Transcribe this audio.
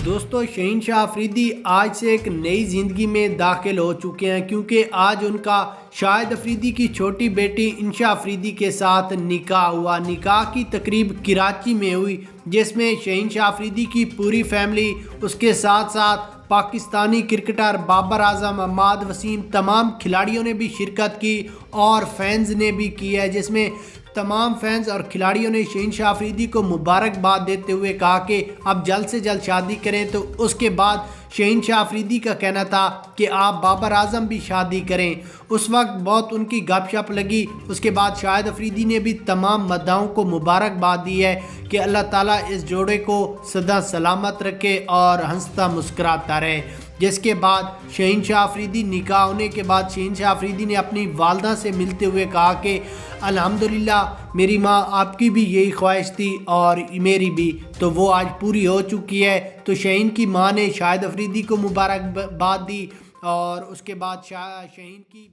دوستو شہین شاہ آفریدی آج سے ایک نئی زندگی میں داخل ہو چکے ہیں، کیونکہ آج ان کا شاہد آفریدی کی چھوٹی بیٹی انشا آفریدی کے ساتھ نکاح ہوا۔ نکاح کی تقریب کراچی میں ہوئی، جس میں شہین شاہ آفریدی کی پوری فیملی، اس کے ساتھ ساتھ پاکستانی کرکٹر بابر اعظم، عماد وسیم، تمام کھلاڑیوں نے بھی شرکت کی اور فینز نے بھی کی ہے، جس میں تمام فینز اور کھلاڑیوں نے شہین شاہ آفریدی کو مبارکباد دیتے ہوئے کہا کہ اب جلد سے جلد شادی کریں۔ تو اس کے بعد شہین شاہ آفریدی کا کہنا تھا کہ آپ بابر اعظم بھی شادی کریں۔ اس وقت بہت ان کی گپ شپ لگی۔ اس کے بعد شاہد آفریدی نے بھی تمام مداحوں کو مبارکباد دی ہے کہ اللہ تعالیٰ اس جوڑے کو سدا سلامت رکھے اور ہنستا مسکراتا رہے۔ جس کے بعد شہین شاہ آفریدی نکاح ہونے کے بعد شہین شاہ آفریدی نے اپنی والدہ سے ملتے ہوئے کہا کہ الحمدللہ میری ماں آپ کی بھی یہی خواہش تھی اور میری بھی، تو وہ آج پوری ہو چکی ہے۔ تو شہین کی ماں نے شاہد آفریدی کو مبارکباد دی اور اس کے بعد شہین کی